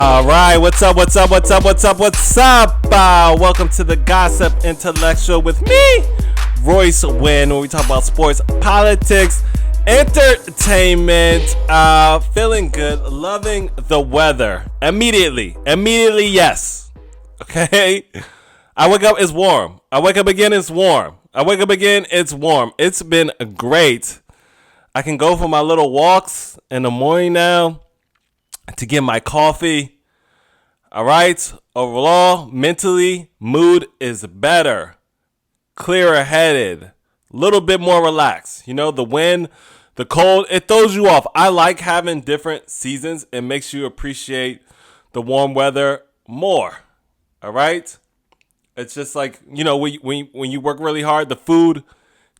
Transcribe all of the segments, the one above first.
All right, what's up? Welcome to the Gossip Intellectual with me, Royce Wynn, where we talk about sports, politics, entertainment, feeling good, loving the weather. Immediately, yes. Okay? I wake up, it's warm. I wake up again, it's warm. It's been great. I can go for my little walks in the morning now to get my coffee. All right. Overall, mentally, mood is better, clearer headed, a little bit more relaxed. You know, the wind, the cold, it throws you off. I like having different seasons. It makes you appreciate the warm weather more. All right. It's just like, you know, when you work really hard, the food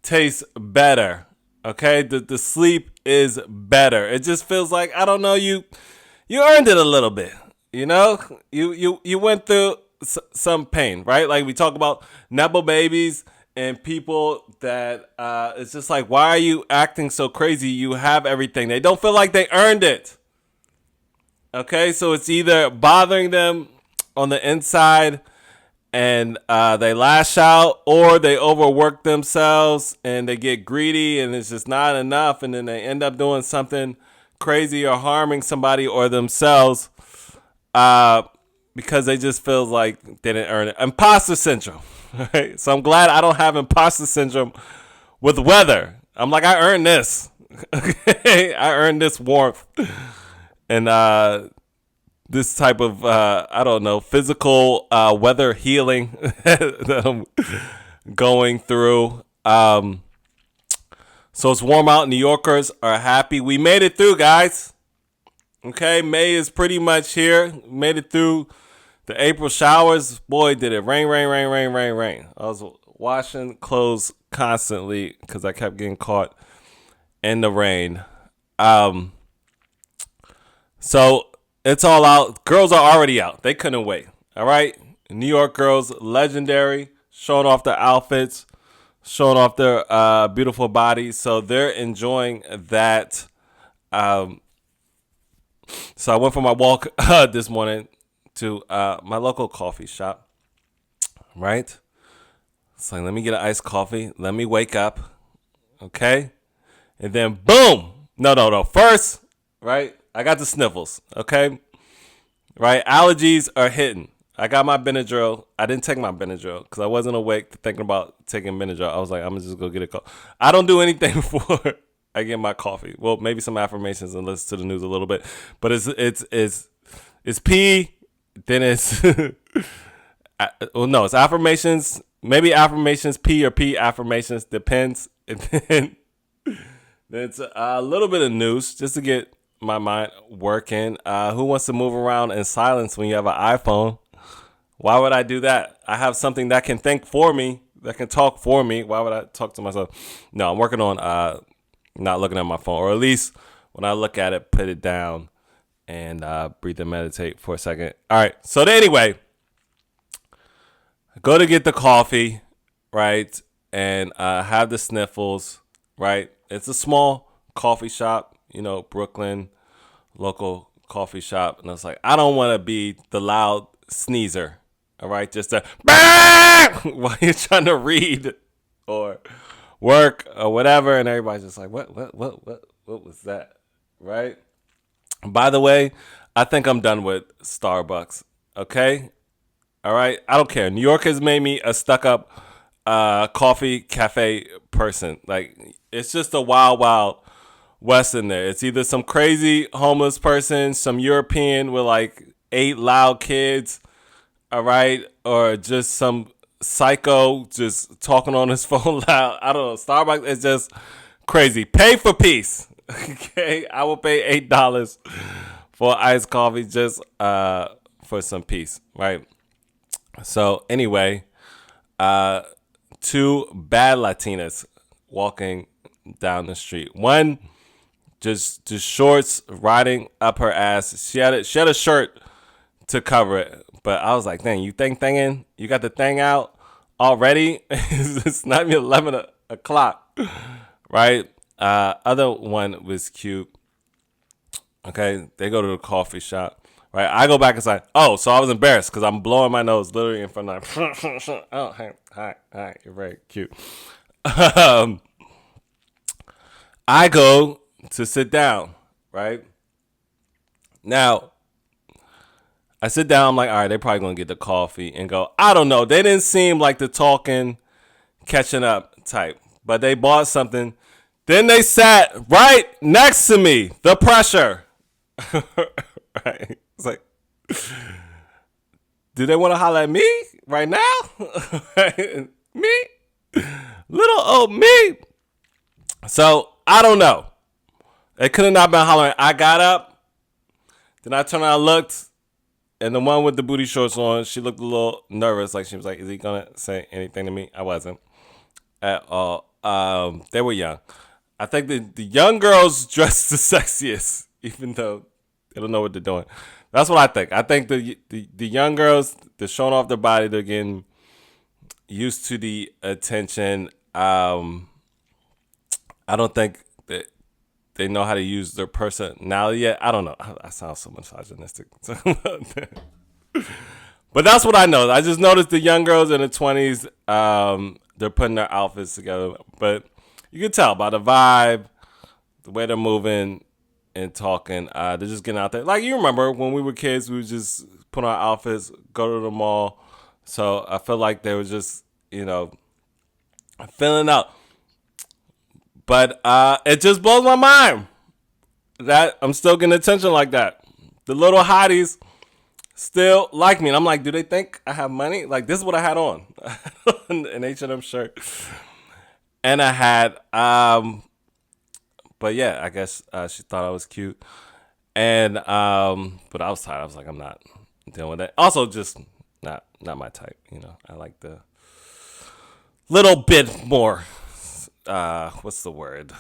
tastes better. Okay. The sleep is better. It just feels like, I don't know, you earned it a little bit, you know. You went through some pain, right? Like we talk about Nepo babies and people that it's just like, why are you acting so crazy? You have everything. They don't feel like they earned it. Okay, so it's either bothering them on the inside and they lash out, or they overwork themselves and they get greedy and it's just not enough, and then they end up doing something crazy or harming somebody or themselves because they just feel like they didn't earn it. Imposter syndrome. Right? So I'm glad I don't have imposter syndrome with weather. I'm like, I earned this. Okay? I earned this warmth and this type of I don't know, physical weather healing that I'm going through. So it's warm out. New Yorkers are happy. We made it through, guys. Okay, May is pretty much here. Made it through the April showers. Boy, did it rain. I was washing clothes constantly because I kept getting caught in the rain. So it's all out. Girls are already out. They couldn't wait. All right. New York girls, legendary, showing off their outfits, showing off their beautiful bodies. So they're enjoying that. So I went for my walk this morning to my local coffee shop. Right? It's like, let me get an iced coffee. Let me wake up. Okay? And then boom. No. First, right? I got the sniffles. Okay? Right? Allergies are hitting. I got my Benadryl. I didn't take my Benadryl because I wasn't awake thinking about taking Benadryl. I was like, I'm going to just go get a coffee. I don't do anything before I get my coffee. Well, maybe some affirmations and listen to the news a little bit. But it's pee. Then it's, well, no, it's affirmations. Maybe affirmations, P or P affirmations. Depends. And then it's a little bit of news just to get my mind working. Who wants to move around in silence when you have an iPhone? Why would I do that? I have something that can think for me, that can talk for me. Why would I talk to myself? No, I'm working on not looking at my phone, or at least when I look at it, put it down and breathe and meditate for a second. All right. So anyway, I go to get the coffee, right, and have the sniffles, right. It's a small coffee shop, you know, Brooklyn, local coffee shop. And I was like, I don't want to be the loud sneezer. All right. Just a while you're trying to read or work or whatever. And everybody's just like, what was that? Right. By the way, I think I'm done with Starbucks. Okay. All right. I don't care. New York has made me a stuck up coffee cafe person. Like, it's just a wild west in there. It's either some crazy homeless person, some European with like 8 loud kids, all right, or just some psycho just talking on his phone loud. I don't know. Starbucks is just crazy. Pay for peace. Okay, I will pay $8 for iced coffee just for some peace, right? So anyway, 2 bad Latinas walking down the street. One just shorts riding up her ass. She had a shirt to cover it, but I was like, dang, you thinging? You got the thing out already? It's not even 11 o'clock, right? Other one was cute. Okay, they go to the coffee shop. Right? I go back inside. Oh, so I was embarrassed because I'm blowing my nose literally in front of them. Oh, hi, you're very cute. Um, I go to sit down, right? Now, I sit down, I'm like, all right, they're probably going to get the coffee and go, I don't know. They didn't seem like the talking, catching up type, but they bought something. Then they sat right next to me. The pressure. Right? It's like, do they want to holler at me right now? Me? Little old me. So, I don't know. It could have not been hollering. I got up. Then I turned around and looked. And the one with the booty shorts on, she looked a little nervous. Like she was like, is he going to say anything to me? I wasn't at all. They were young. I think the young girls dress the sexiest, even though they don't know what they're doing. That's what I think. I think the young girls, they're showing off their body. They're getting used to the attention. I don't think that they know how to use their personality yet. I don't know. I sound so misogynistic. But that's what I know. I just noticed the young girls in the 20s, they're putting their outfits together. But you can tell by the vibe, the way they're moving and talking. They're just getting out there. Like, you remember when we were kids, we would just put on our outfits, go to the mall. So I feel like they were just, filling out. But it just blows my mind that I'm still getting attention like that. The little hotties still like me. And I'm like, do they think I have money? Like, this is what I had on. An H&M shirt. And I had, but yeah, I guess she thought I was cute. And, but I was tired. I was like, I'm not dealing with that. Also, just not my type. I like the little bit more, what's the word?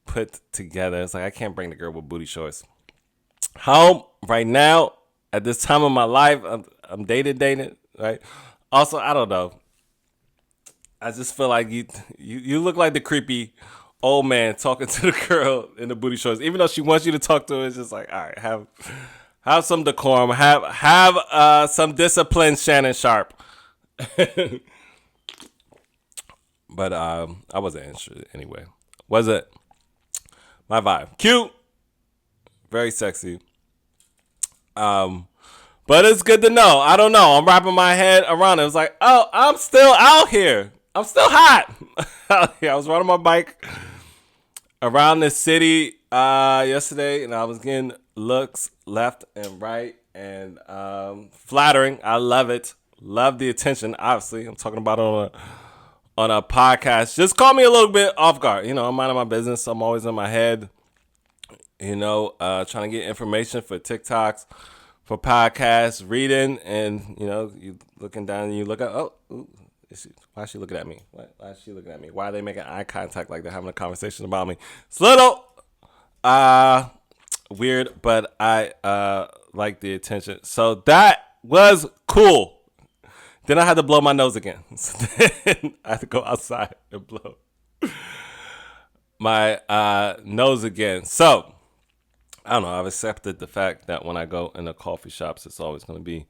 Put together. It's like, I can't bring the girl with booty shorts home right now. At this time of my life, I'm dating, right? Also, I don't know. I just feel like you look like the creepy old man talking to the girl in the booty shorts. Even though she wants you to talk to her, it's just like, all right, have some decorum, have some discipline, Shannon Sharp. But I wasn't interested anyway. Was it my vibe? Cute, very sexy. But it's good to know. I don't know. I'm wrapping my head around it. It was like, oh, I'm still out here. I'm still hot. I was riding my bike around the city yesterday, and I was getting looks left and right, and flattering. I love it. Love the attention. Obviously, I'm talking about it on a podcast. Just caught me a little bit off guard. I'm minding my business. I'm always in my head. Trying to get information for TikToks, for podcasts, reading, and you looking down and you look up. Oh, why is she looking at me? Why is she looking at me? Why are they making eye contact like they're having a conversation about me? It's a little weird, but I like the attention. So that was cool. Then I had to blow my nose again. So then I had to go outside and blow my nose again. So I don't know. I've accepted the fact that when I go in the coffee shops, it's always going to be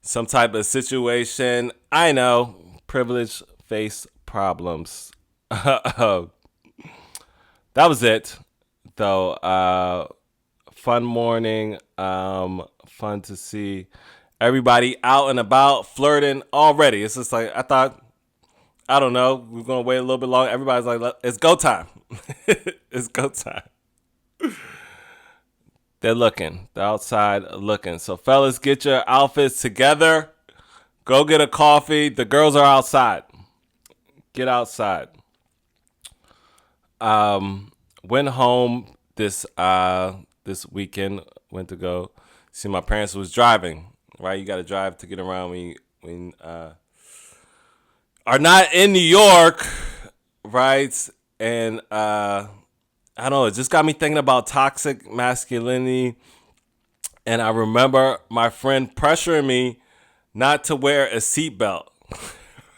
some type of situation. I know. Privilege face problems. That was it, though. Fun morning. Fun to see everybody out and about flirting already. It's just like, I don't know, we're going to wait a little bit longer. Everybody's like, it's go time. It's go time. They're looking. They're outside looking. So, fellas, get your outfits together. Go get a coffee. The girls are outside. Get outside. Went home this weekend. Went to go see my parents. Was driving. Right, you got to drive to get around when you are not in New York, right? And I don't know. It just got me thinking about toxic masculinity. And I remember my friend pressuring me not to wear a seatbelt.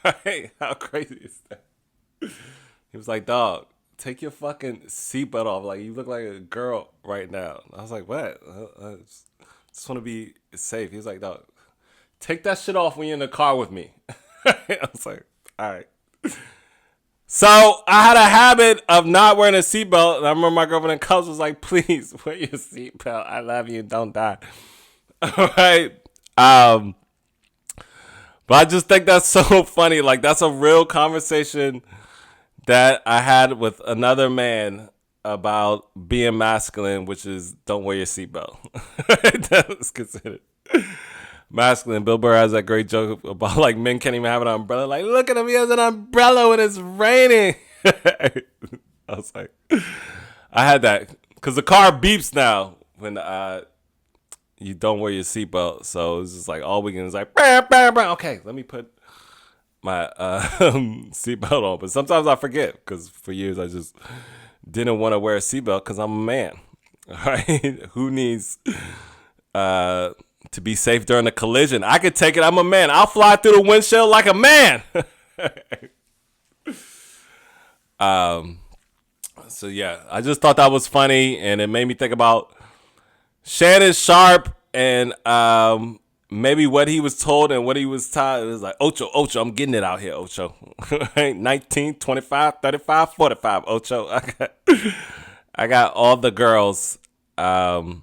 Right? How crazy is that? He was like, dog, take your fucking seatbelt off. Like, you look like a girl right now. I was like, what? just want to be safe. He's like, no, take that shit off when you're in the car with me. I was like, all right. So I had a habit of not wearing a seatbelt. And I remember my girlfriend in college was like, please wear your seatbelt. I love you. Don't die. All right. But I just think that's so funny. Like, that's a real conversation that I had with another man about being masculine, which is don't wear your seatbelt. That was considered masculine. Bill Burr has that great joke about, like, men can't even have an umbrella. Like, look at him, he has an umbrella when it's raining. I was like, I had that because the car beeps now when you don't wear your seatbelt. So it's just like all weekend is like, bah, bah, bah. Okay, let me put my seatbelt on. But sometimes I forget because for years I just didn't want to wear a seatbelt because I'm a man. All right, who needs to be safe during a collision? I could take it. I'm a man. I'll fly through the windshield like a man. So yeah, I just thought that was funny, and it made me think about Shannon Sharp and maybe what he was told and what he was taught. It was like, Ocho, I'm getting it out here, Ocho. 19, 25, 35, 45, Ocho. I got all the girls. So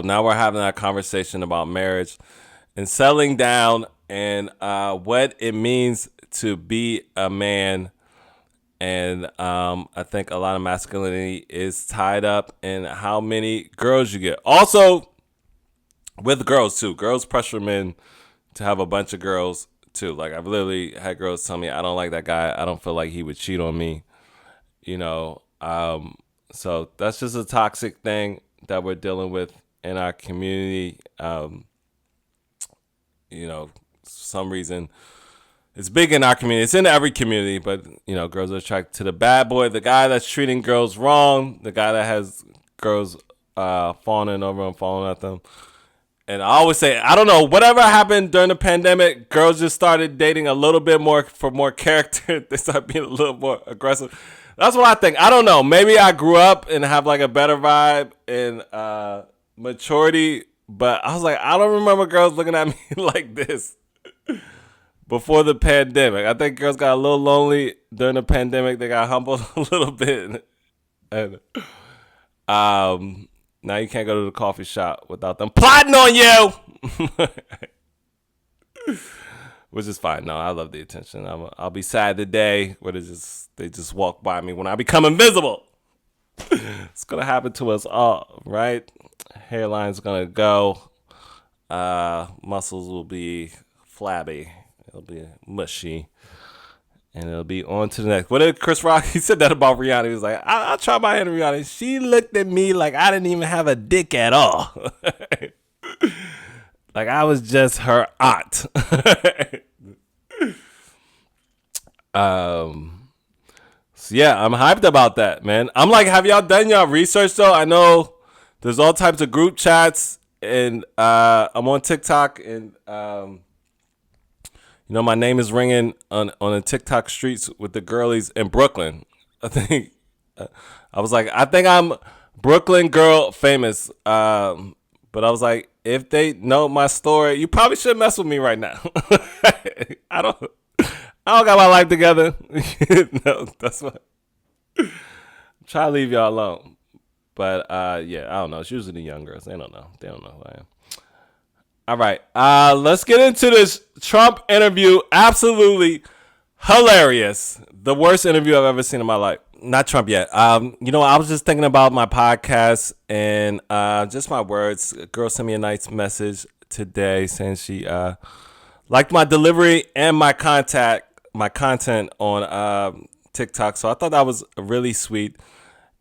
now we're having that conversation about marriage and settling down and what it means to be a man. And I think a lot of masculinity is tied up in how many girls you get. Also, with girls, too. Girls pressure men to have a bunch of girls, too. Like, I've literally had girls tell me, I don't like that guy. I don't feel like he would cheat on me. You know, so that's just a toxic thing that we're dealing with in our community. You know, for some reason, it's big in our community. It's in every community, but, you know, girls are attracted to the bad boy, the guy that's treating girls wrong, the guy that has girls fawning over and falling at them. And I always say, I don't know, whatever happened during the pandemic, girls just started dating a little bit more for more character. They started being a little more aggressive. That's what I think. I don't know. Maybe I grew up and have like a better vibe and maturity, but I was like, I don't remember girls looking at me like this before the pandemic. I think girls got a little lonely during the pandemic. They got humbled a little bit. And now you can't go to the coffee shop without them plotting on you. Which is fine. No, I love the attention. I'll be sad today where they just walk by me when I become invisible. It's going to happen to us all, right? Hairline's going to go. Muscles will be flabby. It'll be mushy. And it'll be on to the next. What did Chris Rock? He said that about Rihanna. He was like, I'll try my hand on Rihanna. She looked at me like I didn't even have a dick at all. Like I was just her aunt. So yeah, I'm hyped about that, man. I'm like, have y'all done y'all research though? I know there's all types of group chats, and I'm on TikTok, and you know, my name is ringing on the TikTok streets with the girlies in Brooklyn. I think I was like, I think I'm Brooklyn girl famous. But I was like, if they know my story, you probably should mess with me right now. I don't got my life together. No, that's what. Try to leave y'all alone. But yeah, I don't know. It's usually the young girls. They don't know. They don't know who I am. All right, let's get into this Trump interview. Absolutely hilarious. The worst interview I've ever seen in my life. Not Trump yet. You know, I was just thinking about my podcast and just my words. A girl sent me a nice message today saying she liked my delivery and my content on TikTok. So I thought that was really sweet.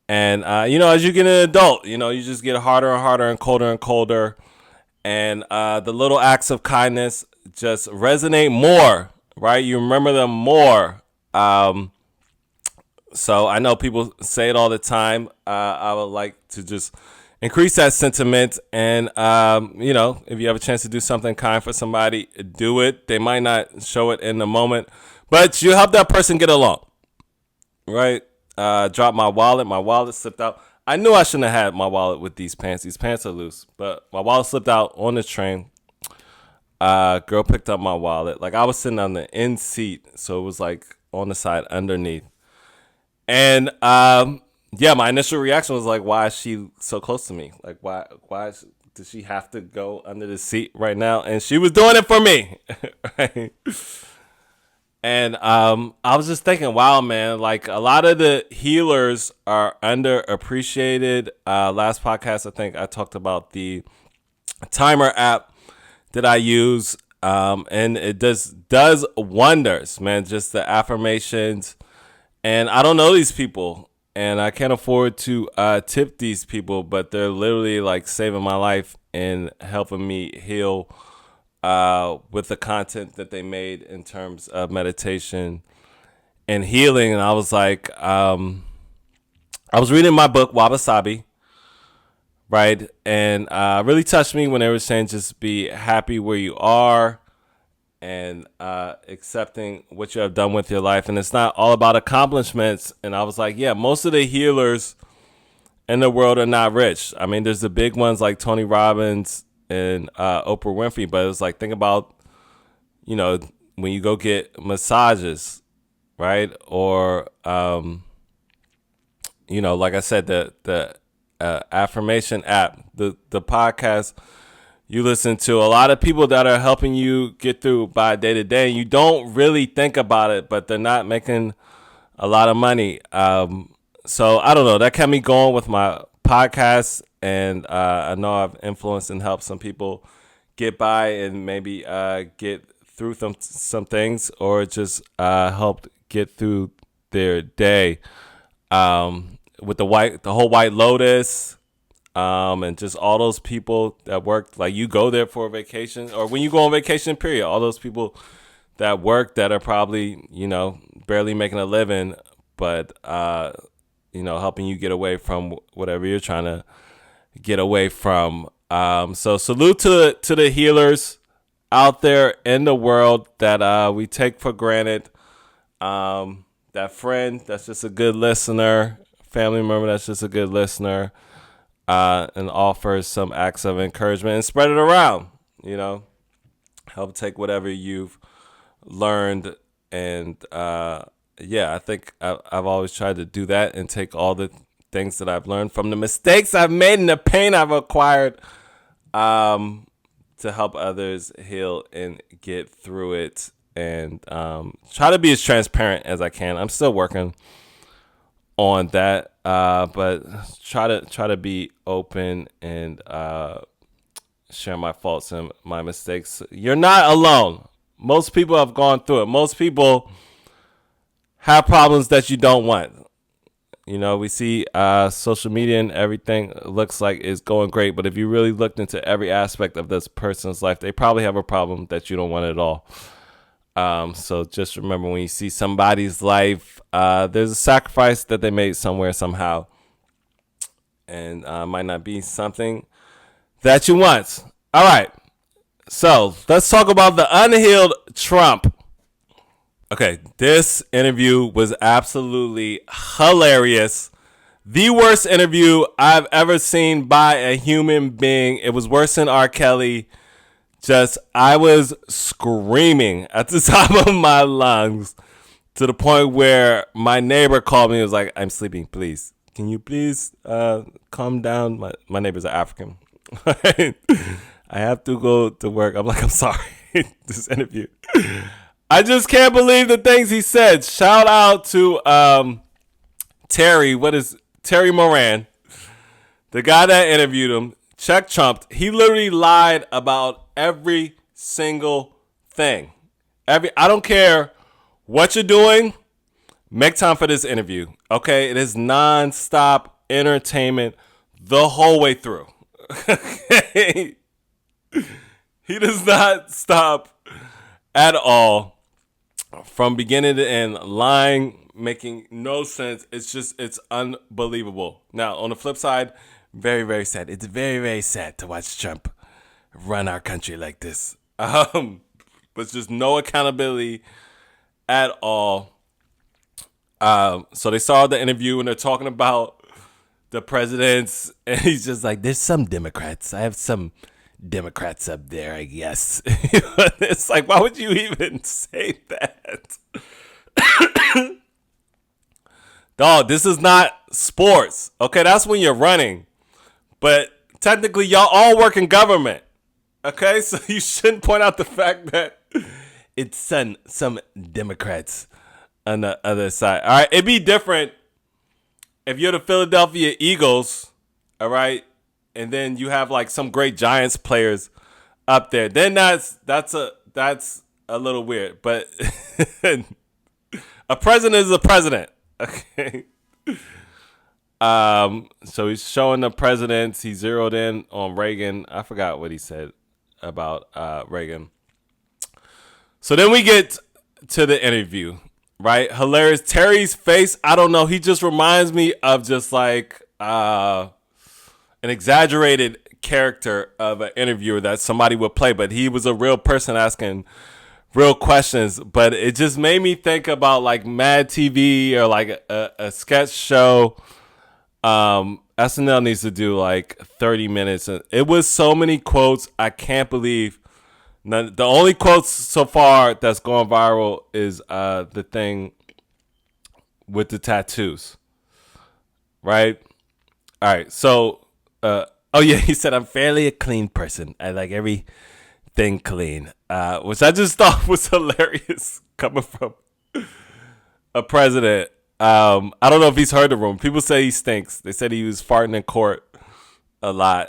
And you know, as you get an adult, you know, you just get harder and harder and colder. And the little acts of kindness just resonate more, right? You remember them more. So I know people say it all the time. I would like to just increase that sentiment. And, you know, if you have a chance to do something kind for somebody, do it. They might not show it in the moment, but you help that person get along, right? Dropped my wallet. My wallet slipped out. I knew I shouldn't have had my wallet with these pants. These pants are loose, but my wallet slipped out on the train. Girl picked up my wallet. Like I was sitting on the end seat, so it was like on the side underneath. And yeah, my initial reaction was like, why is she so close to me? Like does she have to go under the seat right now? And she was doing it for me. Right? And I was just thinking, wow, man, like a lot of the healers are underappreciated. Last podcast, I think I talked about the timer app that I use. And it does wonders, man. Just the affirmations. And I don't know these people. And I can't afford to tip these people. But they're literally like saving my life and helping me heal with the content that they made in terms of meditation and healing. And I was like, I was reading my book, Wabi-Sabi, right? And really touched me when they were saying just be happy where you are and accepting what you have done with your life. And it's not all about accomplishments. And I was like, yeah, most of the healers in the world are not rich. I mean, there's the big ones like Tony Robbins and Oprah Winfrey, but it was like, think about, when you go get massages, right? Or, like I said, the affirmation app, the podcast you listen to, a lot of people that are helping you get through by day to day. You don't really think about it, but they're not making a lot of money. So I don't know. That kept me going with my podcast. And I know I've influenced and helped some people get by and maybe get through some things, or just helped get through their day. With the whole White Lotus, and just all those people that work, like you go there for a vacation, or when you go on vacation, period, all those people that work that are probably, barely making a living, but, helping you get away from whatever you're trying to get away from. So salute to the healers out there in the world that we take for granted. That friend that's just a good listener, family member that's just a good listener, and offers some acts of encouragement and spread it around. Help take whatever you've learned. And I think I've always tried to do that and take all the things that I've learned from the mistakes I've made and the pain I've acquired, to help others heal and get through it, and try to be as transparent as I can. I'm still working on that, but try to be open and share my faults and my mistakes. You're not alone. Most people have gone through it. Most people have problems that you don't want. We see social media and everything looks like it's going great, but if you really looked into every aspect of this person's life, they probably have a problem that you don't want at all. So just remember, when you see somebody's life, there's a sacrifice that they made somewhere, somehow, and might not be something that you want. All right, so let's talk about the unhealed Trump. Okay, this interview was absolutely hilarious. The worst interview I've ever seen by a human being. It was worse than R. Kelly. I was screaming at the top of my lungs, to the point where my neighbor called me and was like, I'm sleeping, please. Can you please calm down? My neighbors are African. I have to go to work. I'm like, I'm sorry. This interview. I just can't believe the things he said. Shout out to Terry Moran, the guy that interviewed him. Check Trump. He literally lied about every single thing. I don't care what you're doing. Make time for this interview. Okay, it is nonstop entertainment the whole way through. He does not stop at all. From beginning to end, lying, making no sense. It's unbelievable. Now, on the flip side, very, very sad. It's very, very sad to watch Trump run our country like this. But just no accountability at all. So they saw the interview and they're talking about the presidents, and he's just like, there's some Democrats. I have some Democrats up there, I guess. It's like, why would you even say that? Dog, this is not sports. Okay, that's when you're running. But technically, y'all all work in government. Okay, so you shouldn't point out the fact that it's some Democrats on the other side. All right, it'd be different if you're the Philadelphia Eagles, all right, and then you have like some great Giants players up there. Then that's a little weird. But a president is a president. Okay. So he's showing the presidents. He zeroed in on Reagan. I forgot what he said about Reagan. So then we get to the interview, right? Hilarious. Terry's face, I don't know. He just reminds me of just like an exaggerated character of an interviewer that somebody would play, but he was a real person asking real questions. But it just made me think about like Mad TV or like a sketch show. SNL needs to do like 30 minutes. It was so many quotes. I can't believe none. The only quotes so far that's going viral is the thing with the tattoos. Right? All right. So, oh yeah, he said, I'm fairly a clean person. I like everything clean. Which I just thought was hilarious coming from a president. I don't know if he's heard the rumor. People say he stinks. They said he was farting in court a lot.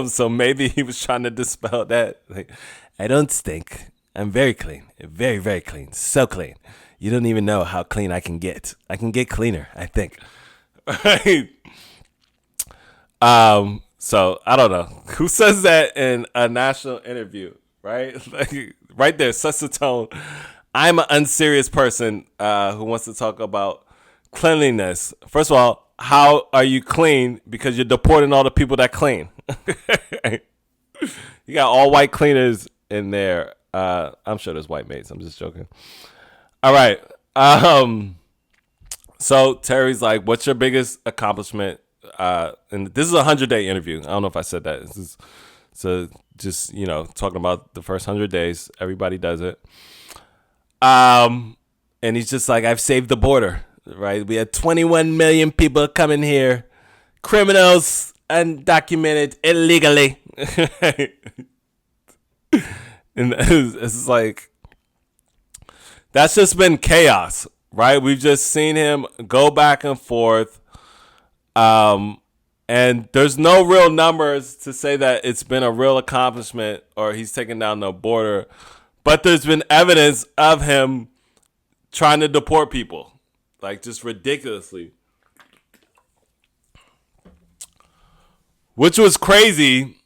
So maybe he was trying to dispel that. Like, I don't stink. I'm very clean. Very, very clean. So clean. You don't even know how clean I can get. I can get cleaner, I think. Right? So I don't know. Who says that in a national interview, right? Like, right there, sets the tone. I'm an unserious person who wants to talk about cleanliness. First of all, how are you clean? Because you're deporting all the people that clean. You got all white cleaners in there. I'm sure there's white mates. I'm just joking. All right. So Terry's like, what's your biggest accomplishment? And this is a 100-day interview. I don't know if I said that. This is so just, talking about the first 100 days. Everybody does it. And he's just like, I've saved the border, right? We had 21 million people coming here, criminals, undocumented, illegally. And it's like, that's just been chaos, right? We've just seen him go back and forth. And there's no real numbers to say that it's been a real accomplishment or he's taken down the border. But there's been evidence of him trying to deport people, like just ridiculously, which was crazy.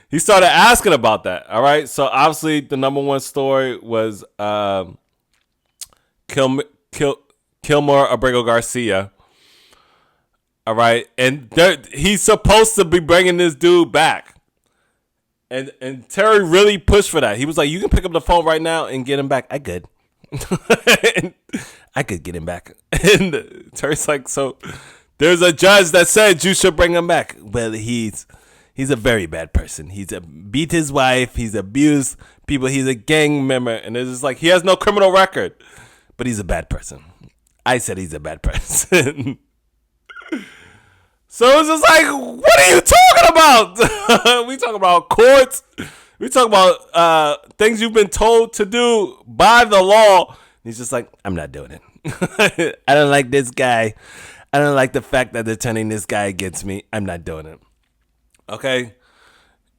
He started asking about that. All right, so obviously the number one story was Kilmer Abrego Garcia. All right, and he's supposed to be bringing this dude back, and Terry really pushed for that. He was like, "You can pick up the phone right now and get him back." I could, I could get him back. And Terry's like, "So there's a judge that said you should bring him back." Well, he's a very bad person. He's beat his wife. He's abused people. He's a gang member, and it's just like he has no criminal record, but he's a bad person. I said he's a bad person. So it's just like, what are you talking about? We talk about courts. We talk about things you've been told to do by the law. And he's just like, I'm not doing it. I don't like this guy. I don't like the fact that they're turning this guy against me. I'm not doing it. Okay?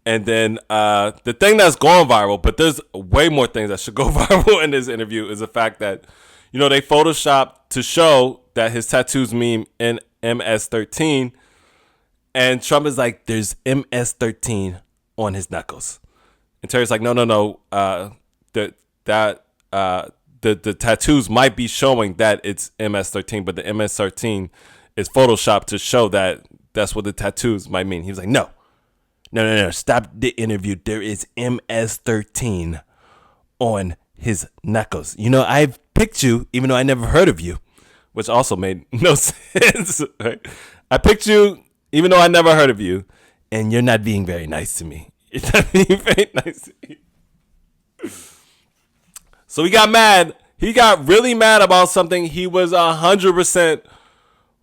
And then the thing that's going viral, but there's way more things that should go viral in this interview, is the fact that, they photoshopped to show that his tattoos mean in MS-13. And Trump is like, there's MS-13 on his knuckles. And Terry's like, no. The tattoos might be showing that it's MS-13, but the MS-13 is photoshopped to show that that's what the tattoos might mean. He was like, no. Stop the interview. There is MS-13 on his knuckles. You know, I've picked you even though I never heard of you, which also made no sense. Right? I picked you even though I never heard of you, and you're not being very nice to me. You're not being very nice to me. So he got mad. He got really mad about something he was 100%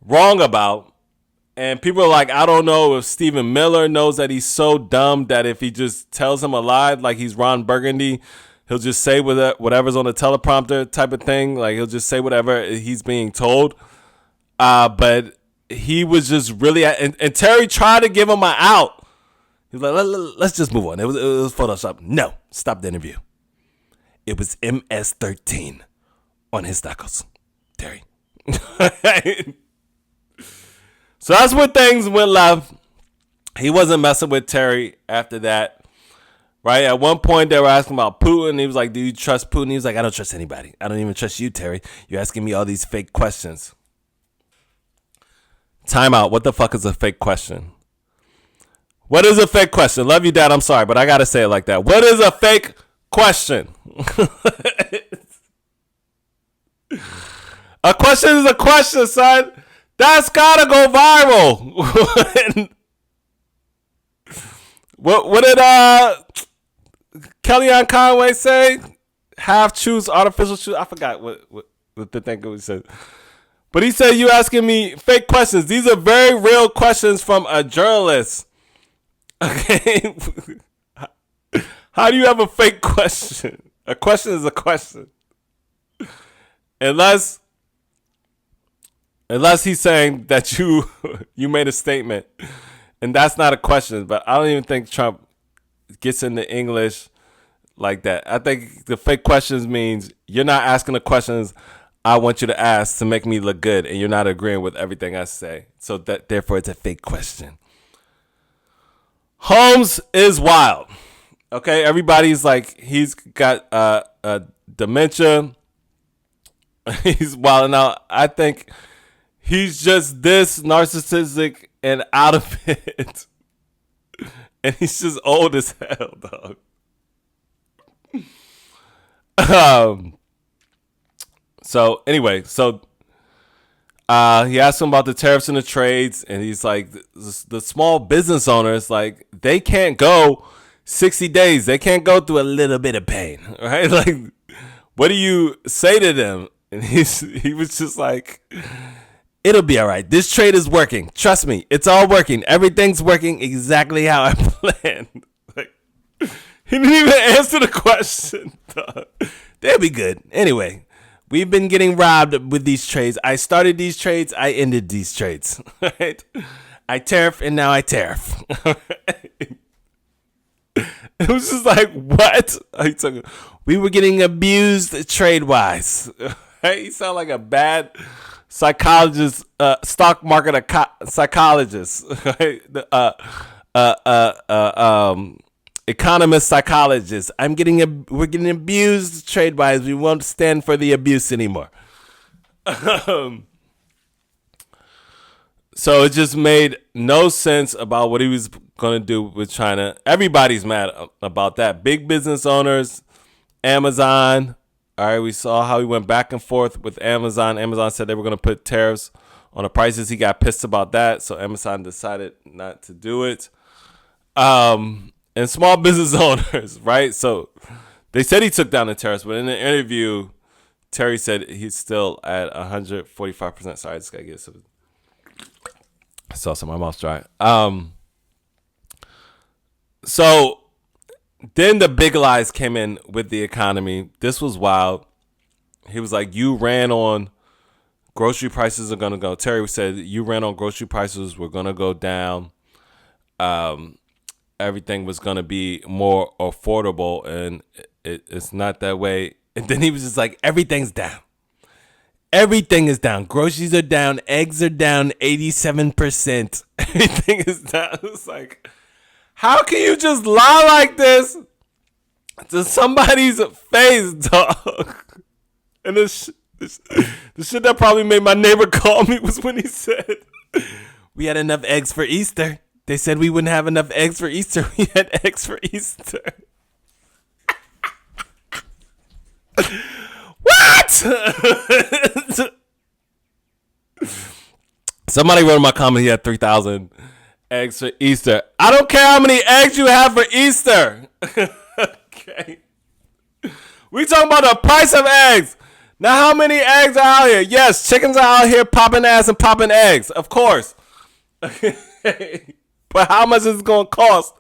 wrong about. And people are like, I don't know if Stephen Miller knows that he's so dumb that if he just tells him a lie, like he's Ron Burgundy, he'll just say whatever's on the teleprompter type of thing. Like he'll just say whatever he's being told. But he was just really, and Terry tried to give him an out. He's like, let's just move on. It was Photoshop. No, stop the interview. It was MS-13 on his knuckles, Terry. So that's when things went left. He wasn't messing with Terry after that. Right? At one point, they were asking about Putin. He was like, do you trust Putin? He was like, I don't trust anybody. I don't even trust you, Terry. You're asking me all these fake questions. Time out. What the fuck is a fake question? What is a fake question? Love you, Dad. I'm sorry, but I got to say it like that. What is a fake question? A question is a question, son. That's gotta go viral. What did Kellyanne Conway say? Half truths, artificial truth. I forgot what the thing was said. But he said, you asking me fake questions. These are very real questions from a journalist. Okay. How do you have a fake question? A question is a question. Unless he's saying that you made a statement, and that's not a question. But I don't even think Trump gets into English like that. I think the fake questions means you're not asking the questions I want you to ask to make me look good, and you're not agreeing with everything I say. So that therefore it's a fake question. Holmes is wild. Okay, everybody's like he's got dementia. He's wilding out. I think he's just this narcissistic and out of it. And he's just old as hell, dog. So anyway, he asked him about the tariffs and the trades, and he's like, the small business owners, like, they can't go 60 days. They can't go through a little bit of pain, right? Like, what do you say to them? And he was just like, it'll be all right. This trade is working. Trust me, it's all working. Everything's working exactly how I planned. Like, he didn't even answer the question. They'll be good. Anyway, we've been getting robbed with these trades. I started these trades. I ended these trades. Right? I tariff and now I tariff. It was just like, what? We were getting abused trade-wise. Right? You sound like a bad psychologist, stock market psychologist, right? Economist psychologist. We're getting abused trade-wise. We won't stand for the abuse anymore. So it just made no sense about what he was going to do with China. Everybody's mad about that. Big business owners, Amazon. All right, we saw how he went back and forth with Amazon. Amazon said they were going to put tariffs on the prices. He got pissed about that, so Amazon decided not to do it. And small business owners, right? So they said he took down the tariffs, but in the interview, Terry said he's still at 145%. Sorry, I just got to get some. I saw some. My mouth's dry. So then the big lies came in with the economy. This was wild. He was like, you ran on grocery prices are going to go. Terry said, you ran on grocery prices were going to go down. Everything was going to be more affordable, and it's not that way. And then he was just like, everything's down. Everything is down. Groceries are down. Eggs are down 87%. Everything is down. It's like, how can you just lie like this to somebody's face, dog? And the shit that probably made my neighbor call me was when he said, we had enough eggs for Easter. They said we wouldn't have enough eggs for Easter. We had eggs for Easter. What? Somebody wrote in my comment he had 3,000 eggs for Easter. I don't care how many eggs you have for Easter. Okay. We talking about the price of eggs. Now, how many eggs are out here? Yes, chickens are out here popping ass and popping eggs, of course. But how much is it going to cost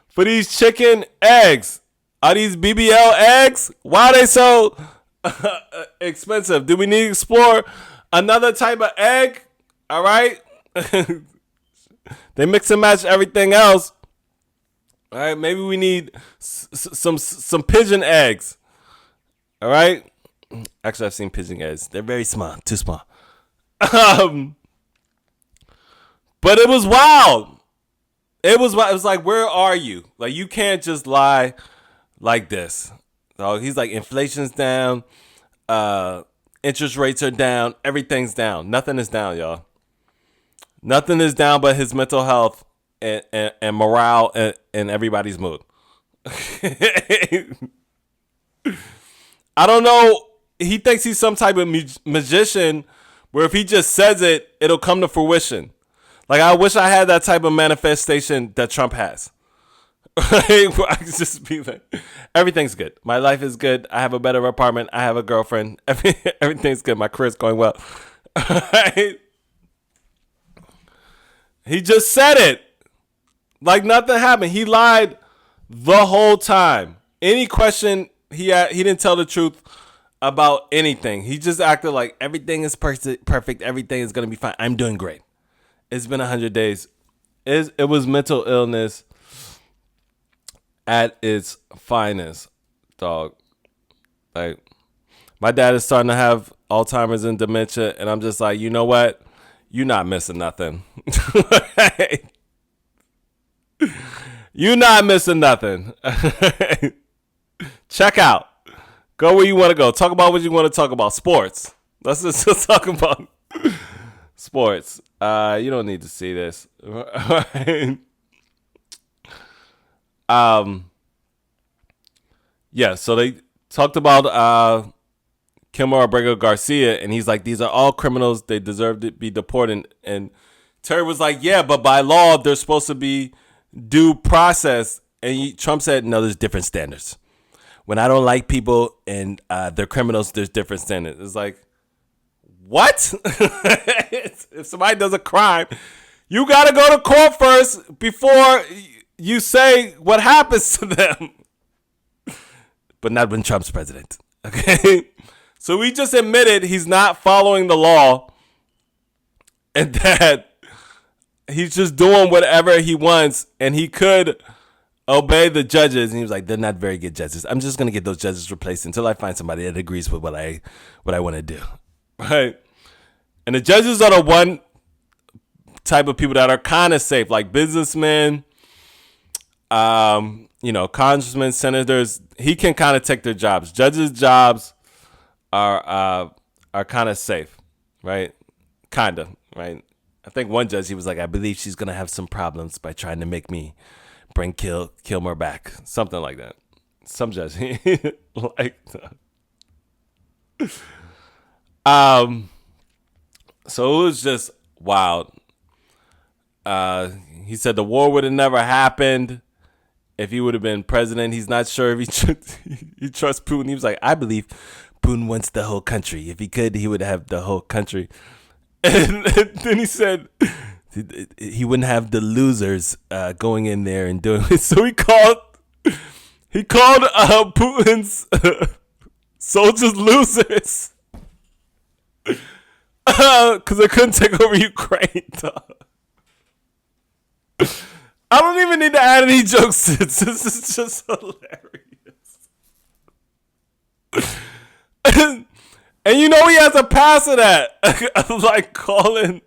for these chicken eggs? Are these BBL eggs? Why are they so expensive? Do we need to explore another type of egg? All right. They mix and match everything else. All right. Maybe we need some pigeon eggs. All right. Actually, I've seen pigeon eggs. They're very small, too small. But it was wild. It was like, where are you? Like, you can't just lie like this. So he's like, inflation's down, interest rates are down, everything's down. Nothing is down, y'all. Nothing is down but his mental health and morale and everybody's mood. I don't know. He thinks he's some type of magician where if he just says it, it'll come to fruition. Like, I wish I had that type of manifestation that Trump has. I could just be like, everything's good. My life is good. I have a better apartment. I have a girlfriend. Everything's good. My career's going well. Right? He just said it. Like nothing happened. He lied the whole time. Any question he didn't tell the truth about anything. He just acted like everything is perfect. Everything is going to be fine. I'm doing great. It's been 100 days. It was mental illness at its finest, dog. Like, my dad is starting to have Alzheimer's and dementia, and I'm just like, you know what? You're not missing nothing. You're not missing nothing. Check out. Go where you want to go. Talk about what you want to talk about. Sports. Let's just talk about sports. You don't need to see this. Yeah, so they talked about Kilmer Abrego Garcia, and he's like, these are all criminals. They deserve to be deported. And Terry was like, yeah, but by law, they're supposed to be due process. And Trump said, no, there's different standards. When I don't like people and they're criminals, there's different standards. It's like, what? If somebody does a crime, you got to go to court first before you say what happens to them. But not when Trump's president. Okay? So we just admitted he's not following the law and that he's just doing whatever he wants, and he could obey the judges. And he was like, they're not very good judges. I'm just going to get those judges replaced until I find somebody that agrees with what I want to do. Right? And the judges are the one type of people that are kind of safe, like businessmen, congressmen, senators. He can kind of take their jobs. Judges' jobs are kind of safe, right? Kind of, right? I think one judge, he was like, I believe she's going to have some problems by trying to make me bring Kilmer back. Something like that. Some judge. Like so it was just wild. He said the war would have never happened if he would have been president. He's not sure if he trusts Putin. He was like, I believe Putin wants the whole country. If he could, he would have the whole country. And then he said he wouldn't have the losers going in there and doing it. So he called Putin's soldiers losers because they couldn't take over Ukraine. I don't even need to add any jokes. This is just hilarious. And you know he has a pass of that. Like calling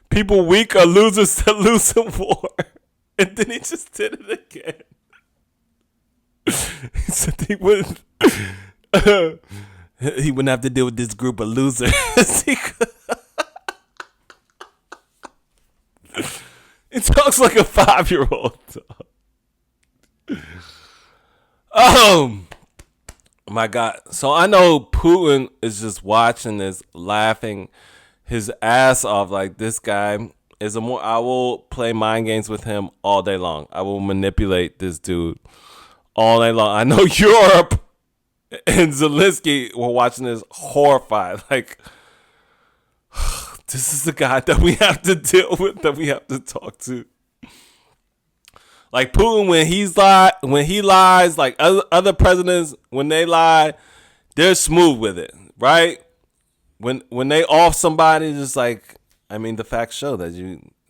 people weak or losers to lose a war. And then he just did it again. He said he wouldn't have to deal with this group of losers. He talks like a 5-year-old. My God. So I know Putin is just watching this, laughing his ass off. Like, this guy is a more. I will play mind games with him all day long. I will manipulate this dude all day long. I know Europe and Zelensky were watching this horrified. Like, this is the guy that we have to deal with, that we have to talk to. Like Putin, when he lies, like other presidents, when they lie, they're smooth with it, right? When they off somebody, just like, I mean, the facts show that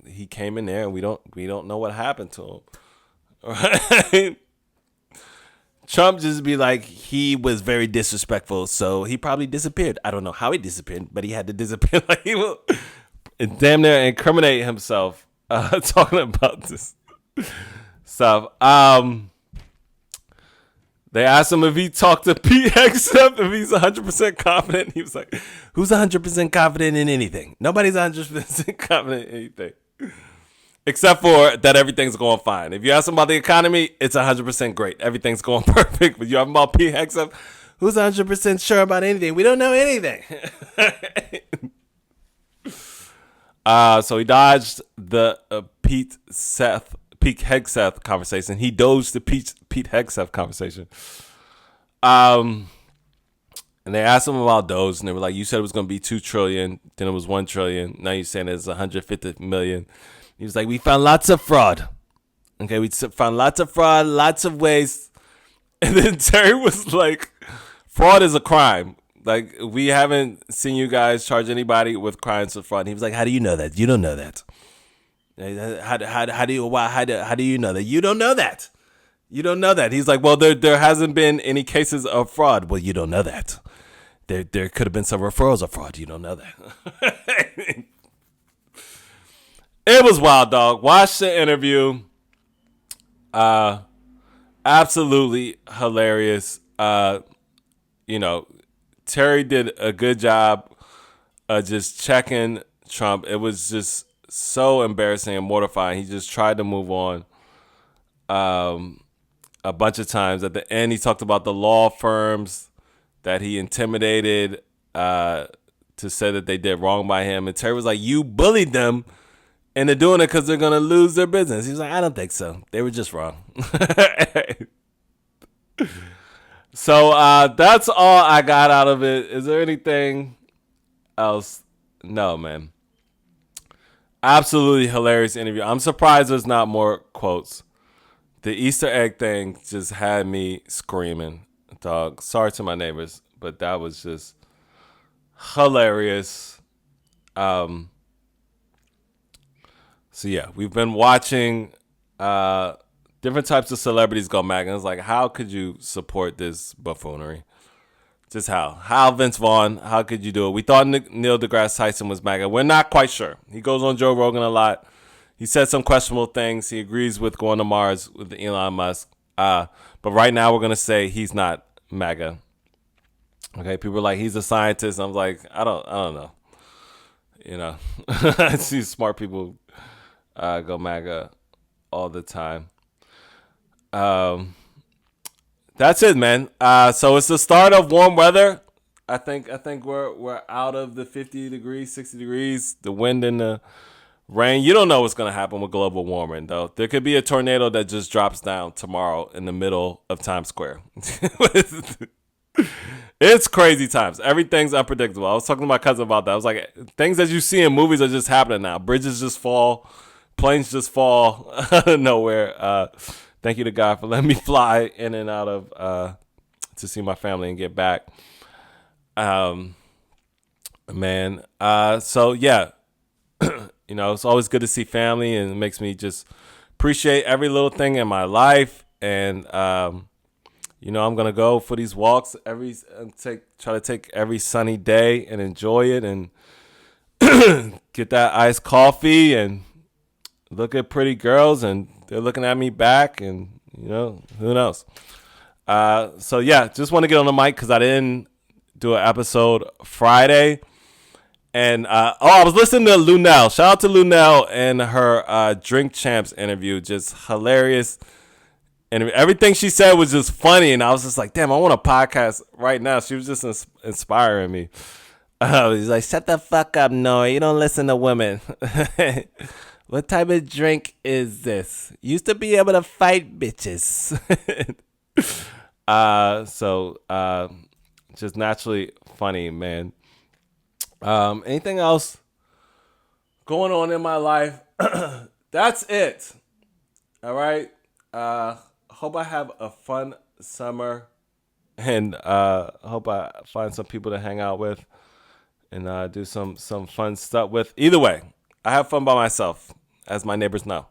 he came in there and we don't know what happened to him, right? Trump just be like, he was very disrespectful, so he probably disappeared. I don't know how he disappeared, but he had to disappear. Like, he will damn near incriminate himself talking about this stuff. They asked him if he talked to Pete Hegseth, if he's 100% confident. He was like, who's 100% confident in anything? Nobody's 100% confident in anything. Except for that everything's going fine. If you ask him about the economy, it's 100% great. Everything's going perfect. But you have him about Pete Hegseth, who's 100% sure about anything? We don't know anything. So he dodged the Pete Hegseth conversation. He dozed the Pete Hegseth conversation. And they asked him about Doge, and they were like, you said it was going to be $2 trillion, then it was $1 trillion. Now you're saying it's 150 million. He was like, we found lots of fraud. Okay, we found lots of fraud, lots of ways. And then Terry was like, fraud is a crime. Like, we haven't seen you guys charge anybody with crimes of fraud. And he was like, how do you know that? You don't know that. How do you know that? You don't know that. You don't know that. He's like, well, there hasn't been any cases of fraud. Well, you don't know that. There could have been some referrals of fraud. You don't know that. It was wild, dog. Watch the interview. Absolutely hilarious. Terry did a good job just checking Trump. It was just so embarrassing and mortifying. He just tried to move on a bunch of times. At the end, he talked about the law firms that he intimidated to say that they did wrong by him. And Terry was like, you bullied them, and they're doing it because they're going to lose their business. He was like, I don't think so. They were just wrong. So that's all I got out of it. Is there anything else? No, man. Absolutely hilarious interview. I'm surprised there's not more quotes. The Easter egg thing just had me screaming, dog. Sorry to my neighbors, but that was just hilarious. So yeah, we've been watching different types of celebrities go MAGA. It's like, how could you support this buffoonery? Just how? How, Vince Vaughn, how could you do it? We thought Neil deGrasse Tyson was MAGA. We're not quite sure. He goes on Joe Rogan a lot. He said some questionable things. He agrees with going to Mars with Elon Musk. But right now we're going to say he's not MAGA. Okay, people are like, he's a scientist. I'm like, I don't know. You know, I see smart people go MAGA all the time. That's it, man. So it's the start of warm weather. I think we're out of the 50 degrees, 60 degrees, the wind and the rain. You don't know what's going to happen with global warming, though. There could be a tornado that just drops down tomorrow in the middle of Times Square. It's crazy times. Everything's unpredictable. I was talking to my cousin about that. I was like, things that you see in movies are just happening now. Bridges just fall. Planes just fall out of nowhere. Thank you to God for letting me fly in and out of to see my family and get back. Man. So yeah, it's always good to see family, and it makes me just appreciate every little thing in my life. And I'm gonna go for these walks try to take every sunny day and enjoy it, and get that iced coffee and look at pretty girls, and they're looking at me back, and who knows. So yeah, just want to get on the mic because I didn't do an episode Friday. And I was listening to Lunel. Shout out to Lunel and her Drink Champs interview. Just hilarious. And everything she said was just funny, and I was just like, damn, I want a podcast right now. She was just inspiring me. He's like, shut the fuck up, Noah. You don't listen to women. What type of drink is this? Used to be able to fight bitches. Just naturally funny, man. Anything else going on in my life? That's it. All right. Hope I have a fun summer, and hope I find some people to hang out with and do some fun stuff with. Either way, I have fun by myself, as my neighbors know.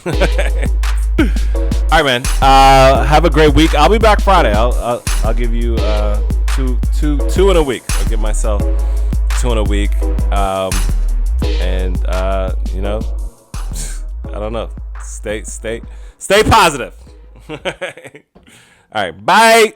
All right, man. Have a great week. I'll be back Friday. I'll give you two in a week. I'll give myself 2 in a week. You know, I don't know. Stay positive. All right. Bye.